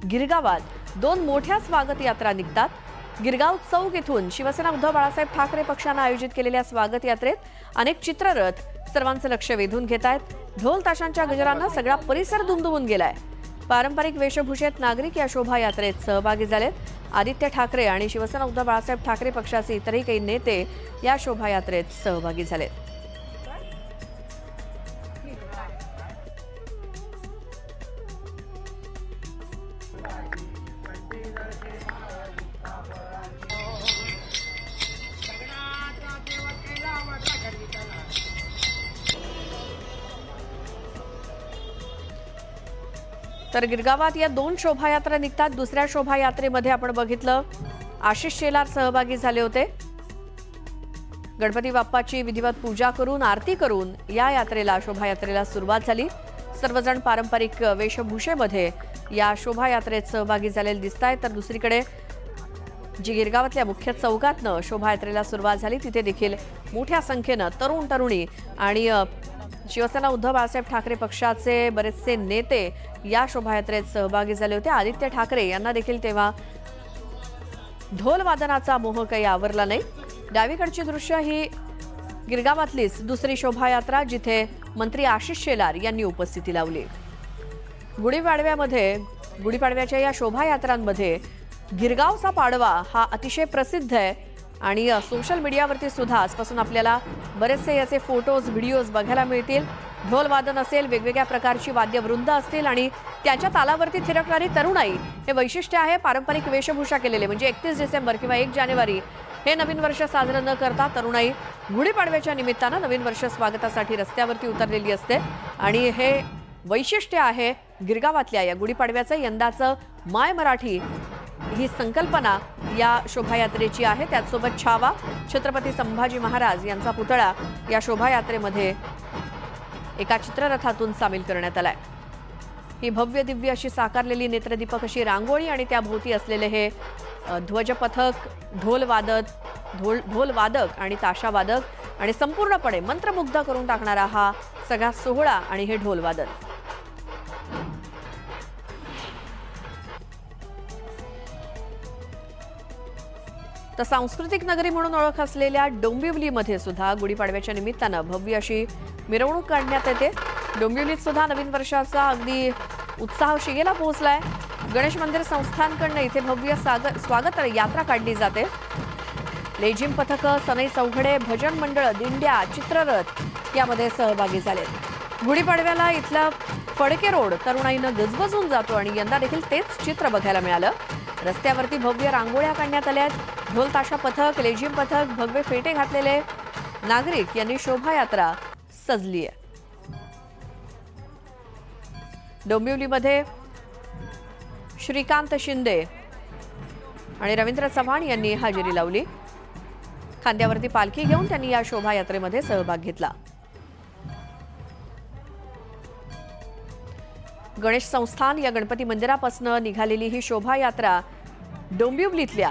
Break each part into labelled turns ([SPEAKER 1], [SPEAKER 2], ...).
[SPEAKER 1] गिरगावात 2 मोठ्या स्वागत यात्रा निघतात। गिरगाव चौक येथून शिवसेना उद्धव बाळासाहेब ठाकरे पक्षाने आयोजित केलेल्या स्वागत यात्रेत अनेक चित्ररथ सर्वांचं लक्ष वेधून घेत आहेत। ढोल ताशांच्या गजरानं सगळा परिसर दुमदुमून गेलाय। पारंपरिक वेशभूषेत नागरिक या शोभायात्रेत सहभागी झालेत। आदित्य ठाकरे आणि शिवसेना उद्धव बाळासाहेब ठाकरे पक्षाचे इतरही काही नेते या शोभायात्रेत सहभागी झालेत। तर गिरगावात या 2 शोभायात्रा निघतात। दुसऱ्या शोभायात्रेमध्ये आपण बघितलं आशिष शेलार सहभागी झाले होते। गणपती बाप्पाची विधिवत पूजा करून आरती करून या यात्रेला शोभायात्रेला सुरुवात झाली। सर्वजण पारंपरिक वेशभूषेमध्ये या शोभायात्रेत सहभागी झालेले दिसतायत। तर दुसरीकडे जी गिरगावातल्या मुख्य चौकातनं शोभायात्रेला सुरुवात झाली तिथे देखील मोठ्या संख्येनं तरुण तरुणी आणि शिवसेना उद्धव बाळासाहेब ठाकरे पक्षाचे बरेचसे नेते या शोभायात्रेत सहभागी झाले होते। आदित्य ठाकरे यांना देखील तेव्हा ढोल वादनाचा मोह काही आवरला नाही। डावीकडची दृश्य ही गिरगावातलीच दुसरी शोभायात्रा जिथे मंत्री आशिष शेलार यांनी उपस्थिती लावली। गुढीपाडव्याच्या या शोभायात्रांमध्ये गिरगावचा पाडवा हा अतिशय प्रसिद्ध आहे आणि सोशल मीडियावरती सुद्धा आजपासून आपल्याला बरेचसे याचे फोटोज व्हिडिओज बघायला मिळतील। ढोल वादन असेल, वेगवेगळ्या प्रकारची वाद्यवृंद असतील आणि त्याच्या तालावरती थिरकणारी तरुणाई हे वैशिष्ट्य आहे। पारंपरिक वेशभूषा केलेले म्हणजे 31 डिसेंबर किंवा 1 जानेवारी हे नवीन वर्ष साजरं न करता तरुणाई गुढीपाडव्याच्या निमित्तानं नवीन वर्ष स्वागतासाठी रस्त्यावरती उतरलेली असते आणि हे वैशिष्ट्य आहे गिरगावातल्या या गुढीपाडव्याचं। यंदाचं माय मराठी ही संकल्पना या शोभायात्रेची आहे। त्याचसोबत छावा छत्रपती संभाजी महाराज यांचा पुतळा या शोभायात्रेमध्ये एका चित्ररथातून सामील करण्यात आलाय। ही भव्य दिव्य अशी साकारलेली नेत्रदीपक अशी रांगोळी आणि त्याभोवती असलेले हे ध्वजपथक, ढोल वादक आणि ताशावादक आणि संपूर्णपणे मंत्रमुग्ध करून टाकणारा हा सगळा सोहळा आणि हे ढोल वादन। तर सांस्कृतिक नगरी म्हणून ओळख असलेल्या डोंबिवलीमध्ये सुद्धा गुढीपाडव्याच्या निमित्तानं भव्य अशी मिरवणूक काढण्यात येते। डोंबिवलीत सुद्धा नवीन वर्षाचा अगदी उत्साह शिगेला पोहोचलाय। गणेश मंदिर संस्थानकडनं इथे भव्य स्वागत यात्रा काढली जाते। लेझिम पथक, सनई चौघडे, भजन मंडळ, दिंड्या, चित्ररथ यामध्ये सहभागी झाले। गुढीपाडव्याला इथला फडके रोड तरुणाईनं गजबजून जातो आणि यंदा देखील तेच चित्र बघायला मिळालं। रस्त्यावरती भव्य रांगोळ्या काढण्यात आल्या। ढोल ताशा पथक, लेझिम पथक, भव्य फेटे घातलेले नागरिक यांनी शोभायात्रा सजली आहे। डोंबिवलीमध्ये श्रीकांत शिंदे आणि रवींद्र चव्हाण यांनी हजेरी लावली। खांद्यावरती पालखी घेऊन त्यांनी या शोभायात्रेमध्ये सहभाग घेतला। गणेश संस्थान या गणपती मंदिरापासून निघालेली ही शोभायात्रा डोंबिवलीतल्या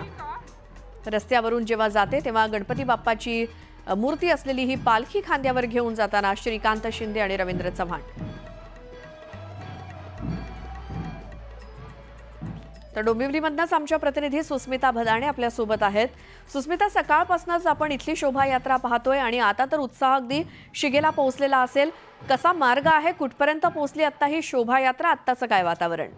[SPEAKER 1] रस्त्यावरून जेव्हा जाते तेव्हा गणपती बाप्पाची मूर्ती असलेली ही पालखी खांद्यावर घेऊन जाताना श्रीकांत शिंदे आणि रवींद्र चव्हाण। तर डोंबिवलीमधनच आमच्या प्रतिनिधी सुस्मिता भदाणे आपल्या सोबत आहेत। सुस्मिता, सकाळपासूनच आपण इथली शोभायात्रा पाहतोय आणि आता तर उत्साह अगदी शिगेला पोहोचलेला असेल। कसा मार्ग आहे, कुठपर्यंत पोहोचली आता ही शोभायात्रा, आत्ताचं काय वातावरण?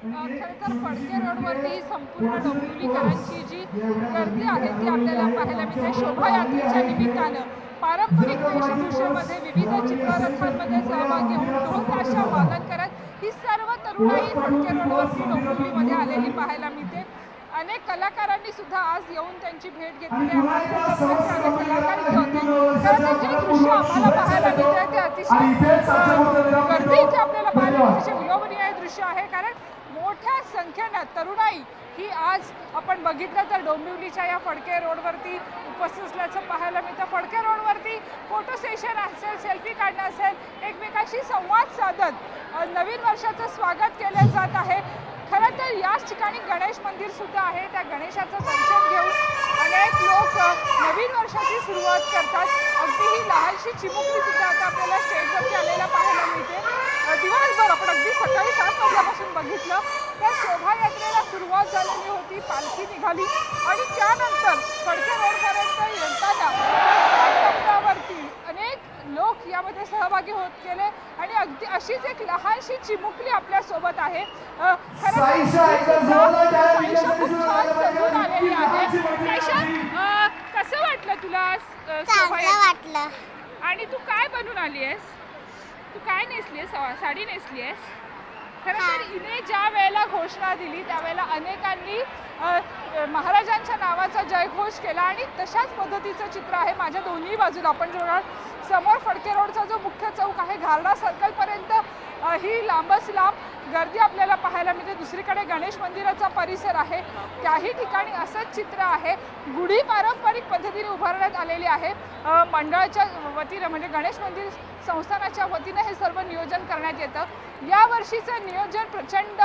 [SPEAKER 2] खरंतर फडके रोडवरती संपूर्ण डोंबिवलीकरांची जी गर्दी आहे ती आपल्याला पाहायला मिळते। शोभायात्रेच्या निमित्तानं पारंपरिक वेशभूषेमध्ये विविध चित्ररथांमध्ये सहभागी होऊन ढोल ताशा वादन करत ही सर्व तरुणाई फडके रोडवरती डोंबिवलीमध्ये आलेली पाहायला मिळते। अनेक कलाकारांनी सुद्धा आज येऊन त्यांची भेट घेतली आहे। कलाकार इथे होते। खरंतर जे दृश्य आम्हाला पाहायला मिळते ते अतिशय गर्दी इथे आपल्याला पाहायला मिळते। विलोभनीय दृश्य आहे कारण मोठ्या संख्येनं तरुणाई ही आज आपण बघितलं तर डोंबिवलीच्या या फडके रोडवरती उपस्थित असल्याचं पाहायला मिळतं। फडके रोडवरती फोटो सेशन असेल, सेल्फी काढणं असेल, एकमेकांशी संवाद साधत नवीन वर्षाचं स्वागत केलं जात आहे। खरं तर याच ठिकाणी गणेश मंदिर सुद्धा आहे। त्या गणेशाचं दर्शन घेऊन अनेक लोक नवीन वर्षाची सुरुवात करतात। अगदी ही लहानशी चिमुकली सुद्धा आता आपल्याला स्टेजवरती आलेला पाहायला मिळते। दिवसभर आपण अगदी सकाळी 7 सुरुवात झालेली होती, पालखी निघाली आणि त्यानंतर फडके रोडपर्यंत येताना टप्प्यावरती अनेक लोक यामध्ये सहभागी होत गेले आणि अगदी अशीच एक लहानशी चिमुकली आपल्या सोबत आहे. खरं तर ती सुद्धा साईशा खूप छान सजून आलेली आहे. साईशा, कसं वाटलं तुला
[SPEAKER 3] चांगलं
[SPEAKER 2] शोभायात्रा?
[SPEAKER 3] वाटलं.
[SPEAKER 2] आणि तू काय बनून आली आहेस? तू काय नेसली आहेस? साडी नेसली आहेस? खरं तर हिने ज्या वेळेला घोषणा दिली त्यावेळेला अनेकांनी महाराजांच्या नावाचा जयघोष केला आणि तशाच पद्धतीचं चित्र आहे माझ्या दोन्ही बाजूला. आपण जेव्हा समोर फडके रोडचा जो मुख्य चौक आहे, घारडा सर्कलपर्यंत ही लांबच लांब गर्दी आपल्याला पाहायला मिळते. दुसरीकडे गणेश मंदिराचा परिसर आहे, त्याही ठिकाणी असंच चित्र आहे. गुढी पारंपरिक पद्धतीने उभारण्यात आलेली आहे. मंडळाच्या वतीनं म्हणजे गणेश मंदिर संस्थानाच्या वतीनं हे सर्व नियोजन करण्यात येतं. यावर्षीचं नियोजन प्रचंड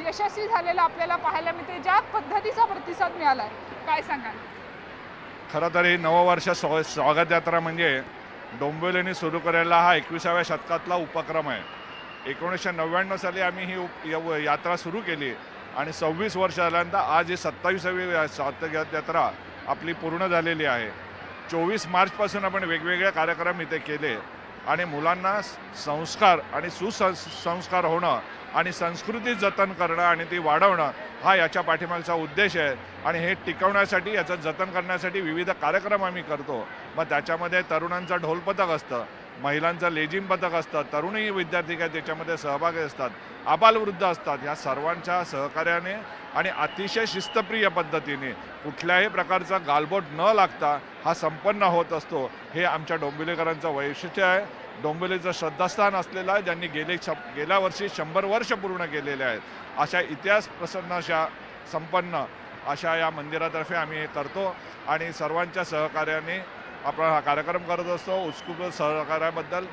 [SPEAKER 2] यशस्वी झालेलं आपल्याला पाहायला मिळते. ज्या पद्धतीचा प्रतिसाद मिळाला आहे, काय सांगाल?
[SPEAKER 4] खरं तर ही नववर्ष स्वागत यात्रा म्हणजे डोंबिवलीने सुरू केलेला हा 21व्या शतकातला उपक्रम आहे. 1999 साली आम्ही ही यात्रा सुरू केली आणि 26 वर्ष झाल्यानंतर आज ही 27वी स्वागत यात्रा आपली पूर्ण झालेली आहे. 24 मार्चपासून आपण वेगवेगळे कार्यक्रम इथे केले आणि मुलांना संस्कार आणि सुसंस्कार होणं आणि संस्कृती जतन करणं आणि ती वाढवणं हा याच्या पाठीमागचा उद्देश आहे. आणि हे टिकवण्यासाठी याचं जतन करण्यासाठी विविध कार्यक्रम आम्ही करतो. मग त्याच्यामध्ये तरुणांचं ढोलपथक असतं, महिलांचं लेझिम पथक असतं, तरुणही विद्यार्थी काय त्याच्यामध्ये सहभागी असतात, आबालवृद्ध असतात. ह्या सर्वांच्या सहकार्याने आणि अतिशय शिस्तप्रिय पद्धतीने कुठल्याही प्रकारचा गालबोट न लागता हा संपन्न होत असतो. हे आमच्या डोंबिवलीकरांचं वैशिष्ट्य आहे. डोंबिवलीचं श्रद्धास्थान असलेलं आहे, ज्यांनी गेल्या वर्षी 100 वर्ष पूर्ण केलेले आहेत. अशा इतिहास प्रसन्न अशा संपन्न अशा या मंदिरातर्फे आम्ही हे करतो आणि सर्वांच्या सहकार्याने आपण हा कार्यक्रम करत असतो. उत्स्फूर्त सहकार्याबद्दल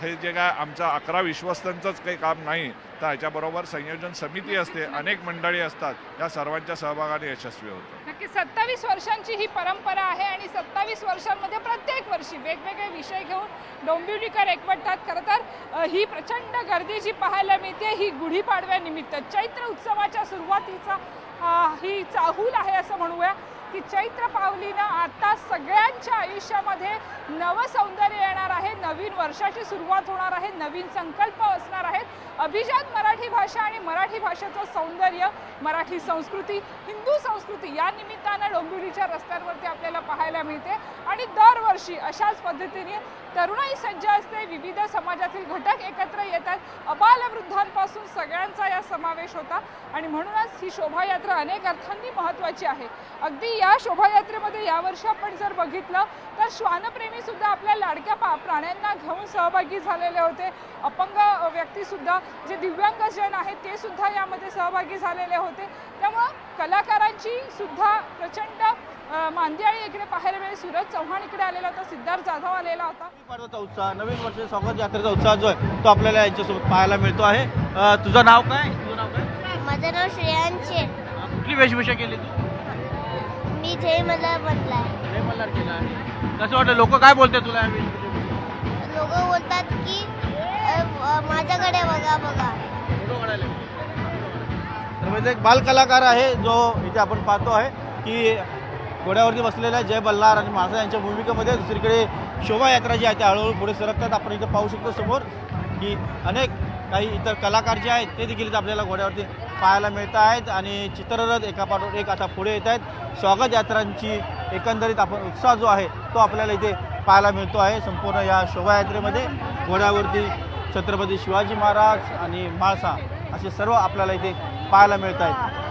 [SPEAKER 4] हे जे काय आमचं 11 विश्वस्तांचंच काही काम नाही, तर याच्याबरोबर संयोजन समिती असते, अनेक मंडळी असतात, या सर्वांच्या सहभागाने यशस्वी होतं.
[SPEAKER 2] नक्की 27 वर्षांची ही परंपरा आहे आणि 27 वर्षांमध्ये प्रत्येक वर्षी वेगवेगळे विषय घेऊन डोंबिवलीकर एकवटतात. खरं तर ही प्रचंड गर्दी जी पाहायला मिळते ही गुढीपाडव्यानिमित्त चैत्र उत्सवाच्या सुरुवातीचा ही चाहूल आहे असं म्हणूया की चैत्र पावलीनं आता सगळ्यांच्या आयुष्यामध्ये नवं सौंदर्य येणार आहे. नवीन वर्षाची सुरुवात होणार आहे, नवीन संकल्प असणार आहेत. अभिजात मराठी भाषा आणि मराठी भाषेचं सौंदर्य, मराठी संस्कृती, हिंदू संस्कृती या निमित्तानं डोंबिवलीच्या रस्त्यांवरती आपल्याला पाहायला मिळते. आणि दरवर्षी अशाच पद्धतीने तरुणाई सज्ज असते, विविध समाजातील घटक एकत्र येतात, अबालवृद्धांपासून सगळ्यांचा या समावेश होता आणि म्हणूनच ही शोभायात्रा अनेक अर्थांनी महत्त्वाची आहे. अगदी या शोभायात्रेमध्ये यावर्षी आपण जर बघितलं तर श्वानप्रेमी सुद्धा आपल्या लाडक्या प्राण्यांना घेऊन सहभागी झालेले होते. अपंग व्यक्तीसुद्धा, जे दिव्यांगजन आहेत ते सुद्धा यामध्ये सहभागी झालेले होते. त्यामुळं कलाकारांची सुद्धा प्रचंड मांदियाळी इकडे पाहायला मिळेल. सूरज चव्हाण इकडे आलेला होता, सिद्धार्थ जाधव आलेला होता.
[SPEAKER 5] पाडव्याचा उत्साह, नवीन वर्ष स्वागत यात्रेचा उत्साह जो आहे तो आपल्याला यांच्यासोबत पाहायला मिळतो आहे. तुझं नाव काय?
[SPEAKER 3] माझं नाव श्रेयांशे.
[SPEAKER 5] कुठली वेशभूषा केली तू?
[SPEAKER 3] मी जय मल्हार बनलाय.
[SPEAKER 5] जय मल्हार केला आहे. कसं वाटतं, लोक काय बोलतात तुला?
[SPEAKER 3] लोक बोलतात की माझ्याकडे बघा बघा.
[SPEAKER 5] तर म्हणजे एक बालकलाकार आहे जो इथे आपण पाहतो आहे की घोड्यावरती बसलेला आहे जय मल्हार आणि माझा यांच्या भूमिकेमध्ये. दुसरीकडे शोभायात्रा जी आहे त्या हळूहळू पुढे सरकतात. आपण इथे पाहू शकतो समोर की अनेक काही इतर कलाकार जे आहेत ते देखील आपल्याला घोड्यावरती पाहायला मिळत आहेत आणि चित्ररथ एकापाठोपाठ एक आता पुढे येत आहेत. स्वागत यात्रांची एकंदरीत आपण उत्साह जो आहे तो आपल्याला इथे पाहायला मिळतो आहे. संपूर्ण या शोभायात्रेमध्ये घोड्यावरती छत्रपती शिवाजी महाराज आणि म्हाळसा असे सर्व आपल्याला इथे पाहायला मिळत आहेत.